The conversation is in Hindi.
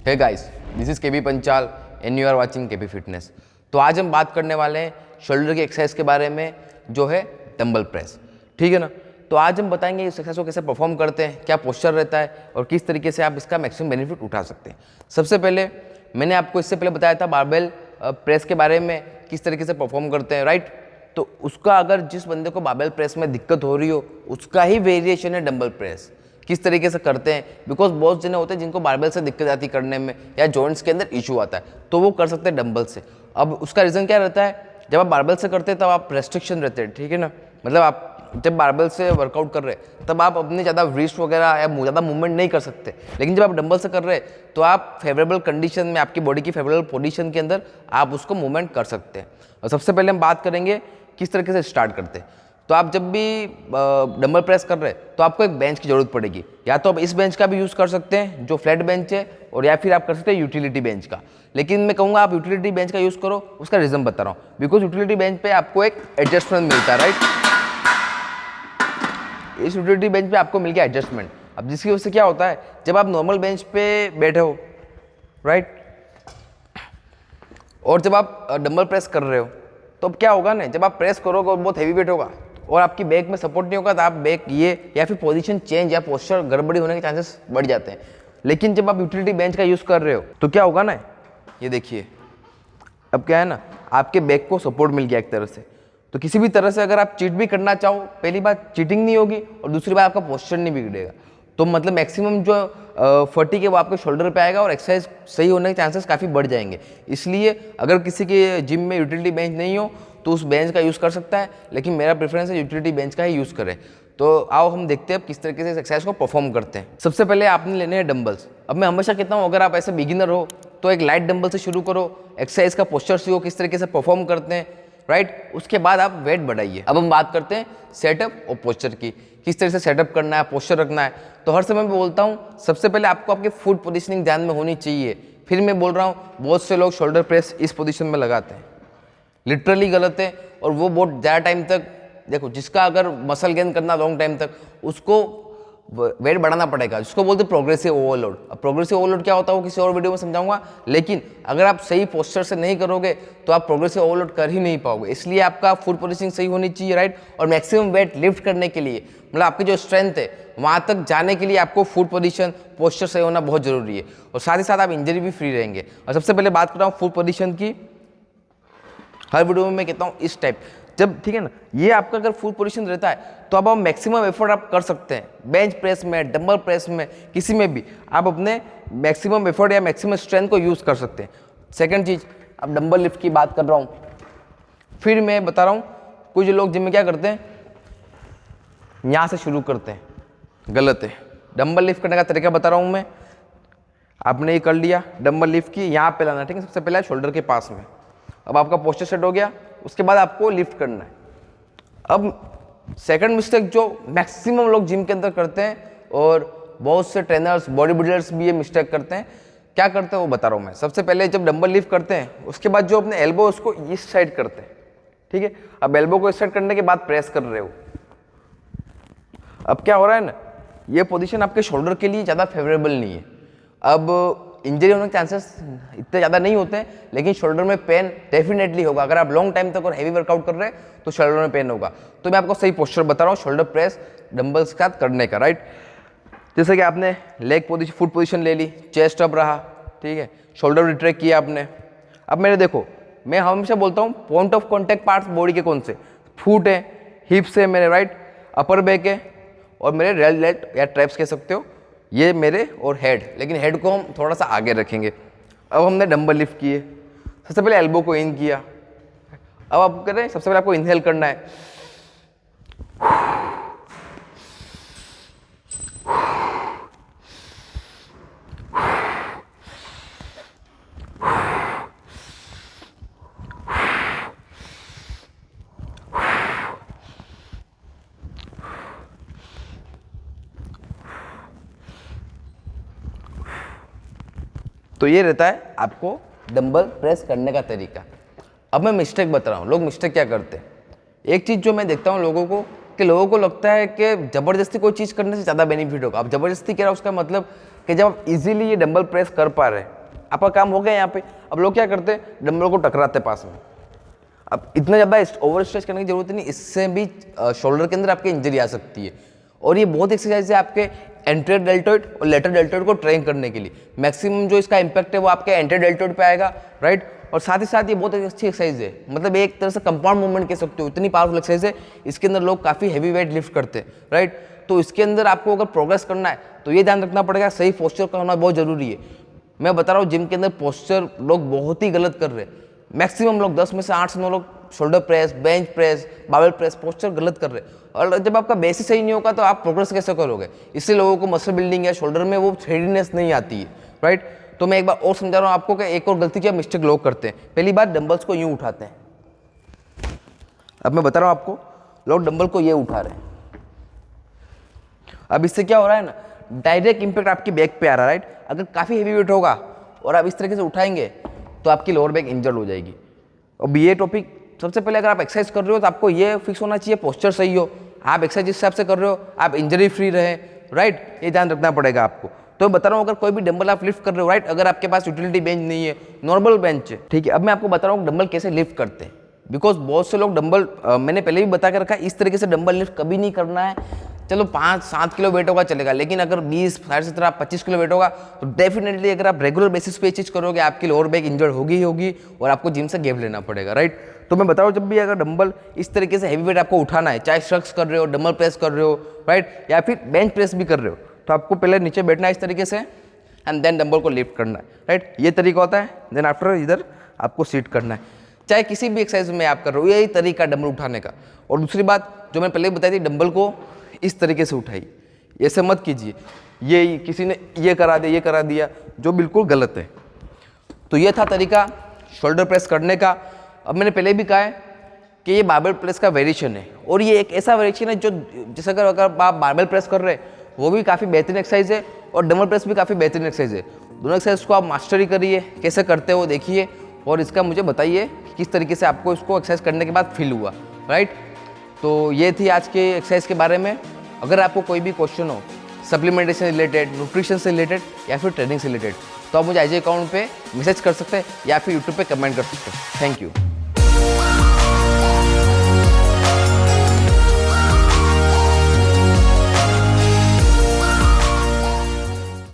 Hey guys, this is KB Panchal and you are watching KB fitness. तो आज हम बात करने वाले हैं शोल्डर की एक्सरसाइज के बारे में, जो है डंबल प्रेस। ठीक है ना। तो आज हम बताएंगे इस एक्सरसाइज को कैसे परफॉर्म करते हैं, क्या पोस्चर रहता है और किस तरीके से आप इसका मैक्सिमम बेनिफिट उठा सकते हैं। सबसे पहले मैंने आपको इससे पहले बताया था बारबेल प्रेस के बारे में, किस तरीके से परफॉर्म करते हैं, राइट। तो उसका अगर जिस बंदे को बारबेल प्रेस में दिक्कत हो रही हो, उसका ही वेरिएशन है डंबल प्रेस, किस तरीके से करते हैं। बिकॉज बहुत जने होते हैं जिनको बारबेल से दिक्कत आती करने में या जॉइंट्स के अंदर इशू आता है, तो वो कर सकते हैं डंबल से। अब उसका रीज़न क्या रहता है, जब आप बारबेल से करते हैं तब आप रेस्ट्रिक्शन रहते हैं, ठीक है ना। मतलब आप जब बारबेल से वर्कआउट कर रहे हैं तब आप अपने ज़्यादा रिस्ट वगैरह या ज़्यादा मूवमेंट नहीं कर सकते। लेकिन जब आप डंबल से कर रहे हैं तो आप फेवरेबल कंडीशन में, आपकी बॉडी की फेवरेबल पोजीशन के अंदर आप उसको मूवमेंट कर सकते हैं। और सबसे पहले हम बात करेंगे किस तरीके से स्टार्ट करते हैं। तो आप जब भी डंबल प्रेस कर रहे हैं तो आपको एक बेंच की ज़रूरत पड़ेगी। या तो आप इस बेंच का भी यूज़ कर सकते हैं जो फ्लैट बेंच है, और या फिर आप कर सकते हैं यूटिलिटी बेंच का। लेकिन मैं कहूँगा आप यूटिलिटी बेंच का यूज़ करो। उसका रीज़न बता रहा हूँ, बिकॉज यूटिलिटी बेंच पे आपको एक एडजस्टमेंट मिलता है, राइट। इस यूटिलिटी बेंच पे आपको मिल गया एडजस्टमेंट। अब जिसकी वजह से क्या होता है, जब आप नॉर्मल बेंच पे बैठे हो, राइट, और जब आप डंबल प्रेस कर रहे हो तो अब क्या होगा ना, जब आप प्रेस करोगे और बहुत हैवी वेट होगा और आपकी बैक में सपोर्ट नहीं होगा तो आप बैक ये या फिर पोजीशन चेंज या पोस्चर गड़बड़ी होने के चांसेस बढ़ जाते हैं। लेकिन जब आप यूटिलिटी बेंच का यूज़ कर रहे हो तो क्या होगा ना, ये देखिए, अब क्या है ना, आपके बैक को सपोर्ट मिल गया एक तरह से। तो किसी भी तरह से अगर आप चीट भी करना चाहो, पहली बात चीटिंग नहीं होगी और दूसरी बात आपका पोस्चर नहीं बिगड़ेगा। तो मतलब मैक्सिमम जो फटीग है वो आपके शोल्डर पे आएगा और एक्सरसाइज सही होने के चांसेस काफ़ी बढ़ जाएंगे। इसलिए अगर किसी के जिम में यूटिलिटी बेंच नहीं हो तो उस बेंच का यूज़ कर सकता है, लेकिन मेरा प्रेफरेंस है यूटिलिटी बेंच का ही यूज़ करें। तो आओ हम देखते हैं अब किस तरीके से इस एक्सरसाइज को परफॉर्म करते हैं। सबसे पहले आपने लेने हैं डंबल्स। अब मैं हमेशा कहता हूँ अगर आप ऐसे बिगिनर हो तो एक लाइट डंबल से शुरू करो, एक्सरसाइज का पोस्चर सीखो किस तरीके से परफॉर्म करते हैं, राइट। उसके बाद आप वेट बढ़ाइए। अब हम बात करते हैं सेटअप और पोस्चर की, किस तरह से सेटअप करना है, पोस्चर रखना है। तो हर समय मैं बोलता हूँ सबसे पहले आपको आपकी फुट पोजीशनिंग ध्यान में होनी चाहिए। फिर मैं बोल रहा हूँ बहुत से लोग शोल्डर प्रेस इस पोजीशन में लगाते हैं, लिटरली गलत है। और वो बहुत ज़्यादा टाइम तक, देखो जिसका अगर मसल गेन करना लॉन्ग टाइम तक, उसको वेट बढ़ाना पड़ेगा, जिसको बोलते हैं प्रोग्रेसिव ओवरलोड। अब प्रोग्रेसिव ओवरलोड क्या होता है वो किसी और वीडियो में समझाऊंगा। लेकिन अगर आप सही पोस्चर से नहीं करोगे तो आप प्रोग्रेसिव ओवरलोड कर ही नहीं पाओगे। इसलिए आपका फुट पोजीशनिंग सही होनी चाहिए, राइट। और मैक्सिमम वेट लिफ्ट करने के लिए, मतलब आपकी जो स्ट्रेंथ है वहाँ तक जाने के लिए आपको फुट पोजीशन, पोस्चर सही होना बहुत जरूरी है। और साथ ही साथ आप इंजरी भी फ्री रहेंगे। और सबसे पहले बात कर रहा हूँ फुट पोजीशन की। हर वीडियो में मैं कहता हूँ इस टाइप, जब ठीक है ना, ये आपका अगर फुल पोजीशन रहता है तो अब आप मैक्सिमम एफर्ट आप कर सकते हैं। बेंच प्रेस में, डंबल प्रेस में, किसी में भी आप अपने मैक्सिमम एफर्ट या मैक्सिमम स्ट्रेंथ को यूज़ कर सकते हैं। सेकंड चीज़, अब डंबल लिफ्ट की बात कर रहा हूँ, फिर मैं बता रहा हूँ कुछ लोग जिम में क्या करते हैं, यहाँ से शुरू करते हैं, गलत है। डंबल लिफ्ट करने का तरीका बता रहा हूँ मैं। आपने ये कर लिया, डंबल लिफ्ट की यहाँ पे लाना, ठीक है, सबसे पहले शोल्डर के पास में। अब आपका पोस्चर सेट हो गया, उसके बाद आपको लिफ्ट करना है। अब सेकंड मिस्टेक जो मैक्सिमम लोग जिम के अंदर करते हैं और बहुत से ट्रेनर्स, बॉडी बिल्डर्स भी ये मिस्टेक करते हैं, क्या करते हैं वो बता रहा हूँ मैं। सबसे पहले जब डंबल लिफ्ट करते हैं उसके बाद जो अपने एल्बो उसको इस साइड करते हैं, ठीक है। अब एल्बो को इस साइड करने के बाद प्रेस कर रहे हो। अब क्या हो रहा है ना, ये पोजीशन आपके शोल्डर के लिए ज़्यादा फेवरेबल नहीं है। अब इंजरी होने के चांसेस इतने ज़्यादा नहीं होते हैं, लेकिन शोल्डर में पेन डेफिनेटली होगा। अगर आप लॉन्ग टाइम तक और हैवी वर्कआउट कर रहे हैं तो शोल्डर में पेन होगा। तो मैं आपको सही पोस्चर बता रहा हूँ शोल्डर प्रेस डंबल्स के साथ करने का, राइट। जैसे कि आपने लेग पोजीशन, फुट पोजीशन ले ली, चेस्ट अप रहा, ठीक है, शोल्डर रिट्रैक्ट किया आपने। अब मेरे देखो, मैं हमेशा बोलता हूँ point of contact parts body के कौन से, फुट है, हिप्स है मेरे, राइट, अपर बैक है और मेरे रेल लेट या ट्रैप्स कह सकते हो, ये मेरे, और हेड। लेकिन हेड को हम थोड़ा सा आगे रखेंगे। अब हमने डंबल लिफ्ट किए, सबसे पहले एल्बो को इन किया। अब आप करें, सबसे पहले आपको इनहेल करना है, तो ये रहता है आपको डंबल प्रेस करने का तरीका। अब मैं मिस्टेक बता रहा हूँ, लोग मिस्टेक क्या करते हैं। एक चीज़ जो मैं देखता हूँ लोगों को, कि लोगों को लगता है कि ज़बरदस्ती कोई चीज़ करने से ज़्यादा बेनिफिट होगा। अब ज़बरदस्ती कह रहा हूँ उसका मतलब कि जब आप इजीली ये डंबल प्रेस कर पा रहे हैं आपका काम हो गया यहाँ पे। अब लोग क्या करते हैं, डंबल को टकराते पास में। अब इतना ज़्यादा ओवर स्ट्रेच करने की जरूरत नहीं, इससे भी शोल्डर के अंदर आपके इंजरी आ सकती है। और ये बहुत एक्सरसाइज है आपके एंटीरियर डेल्टॉइड और लेटरल डेल्टॉइड को ट्रेन करने के लिए। मैक्सिमम जो इसका इम्पैक्ट है वो आपके एंटीरियर डेल्टॉइड पे आएगा, राइट। और साथ ही साथ ये बहुत अच्छी एक्सरसाइज है, मतलब एक तरह से कंपाउंड मूवमेंट कह सकते हो, इतनी पावरफुल एक्सरसाइज है। इसके अंदर लोग काफ़ी हैवी वेट लिफ्ट करते हैं, राइट। तो इसके अंदर आपको अगर प्रोग्रेस करना है तो ये ध्यान रखना पड़ेगा, सही पोस्चर का होना बहुत जरूरी है। मैं बता रहा हूँ जिम के अंदर पोस्चर लोग बहुत ही गलत कर रहे हैं। मैक्सिमम लोग 10 में से 8 से 9 लोग shoulder press, bench press, barbell press posture गलत कर रहे हैं। और जब आपका बेसिस सही नहीं होगा तो आप प्रोग्रेस कैसे करोगे। इससे लोगों को मसल बिल्डिंग या शोल्डर में वो थ्रेडीनेस नहीं आती है, राइट। तो मैं एक बार और समझा रहा हूँ आपको कि एक और गलती क्या मिस्टेक लोग करते हैं। पहली बात, डंबल्स को यूं उठाते हैं। अब मैं बता रहा हूँ आपको, लोग डंबल को ये उठा रहे हैं। अब इससे क्या हो रहा है ना, डायरेक्ट इंपैक्ट आपकी बैक पे आ रहा है, राइट। अगर काफ़ी हेवी वेट होगा और आप इस तरीके से उठाएंगे तो आपकी लोअर बैक इंजर्ड हो जाएगी। अब ये टॉपिक सबसे पहले अगर आप एक्सरसाइज कर रहे हो तो आपको ये फिक्स होना चाहिए पोस्चर सही हो, आप एक्सरसाइज जिस हिसाब से कर रहे हो आप इंजरी फ्री रहे, राइट। ये ध्यान रखना पड़ेगा आपको। तो बता रहा हूँ अगर कोई भी डंबल आप लिफ्ट कर रहे हो, राइट, अगर आपके पास यूटिलिटी बेंच नहीं है, नॉर्मल बेंच है, ठीक है। अब मैं आपको बता रहा हूँ डंबल कैसे लिफ्ट करते हैं, बिकॉज बहुत से लोग डंबल मैंने पहले भी बता के रखा है, इस तरीके से डंबल लिफ्ट कभी नहीं करना है। चलो 5-7 किलो वेट होगा चलेगा, लेकिन अगर 20, 17.5, 25 किलो वेट होगा तो डेफिनेटली अगर आप रेगुलर बेसिस पे ये चीज़ करोगे आपकी लोअर बैक इंजर्ड होगी ही होगी और आपको जिम से गैप लेना पड़ेगा, राइट। तो मैं बताऊँ जब भी अगर डंबल इस तरीके से हैवी वेट आपको उठाना है, चाहे शख्स कर रहे हो, डंबल प्रेस कर रहे हो, राइट, या फिर बेंच प्रेस भी कर रहे हो, तो आपको पहले नीचे बैठना है इस तरीके से एंड देन डंबल को लिफ्ट करना है, राइट। ये तरीका होता है। देन आफ्टर इधर आपको सीट करना है। चाहे किसी भी एक्सरसाइज में आप कर रहे हो, यही तरीका डंबल उठाने का। और दूसरी बात जो मैंने पहले बताई थी, डंबल को इस तरीके से उठाइए, ऐसे मत कीजिए। ये किसी ने ये करा दिया, ये करा दिया, जो बिल्कुल गलत है। तो ये था तरीका शोल्डर प्रेस करने का। अब मैंने पहले भी कहा है कि ये बारबेल प्रेस का वेरिएशन है, और ये एक ऐसा वेरिएशन है जो जैसे अगर आप बारबेल प्रेस कर रहे हैं वो भी काफ़ी बेहतरीन एक्सरसाइज है और डंबल प्रेस भी काफ़ी बेहतरीन एक्सरसाइज है। दोनों एक्सरसाइज को आप मास्टरी करिए, कैसे करते हो देखिए, और इसका मुझे बताइए कि किस तरीके से आपको इसको एक्सरसाइज करने के बाद फील हुआ, राइट। तो ये थी आज के एक्सरसाइज के बारे में। अगर आपको कोई भी क्वेश्चन हो सप्लीमेंटेशन रिलेटेड, न्यूट्रिशन से रिलेटेड या फिर ट्रेनिंग से रिलेटेड, तो आप मुझे IG अकाउंट पे मैसेज कर सकते हैं या फिर यूट्यूब पे कमेंट कर सकते हैं। Thank you.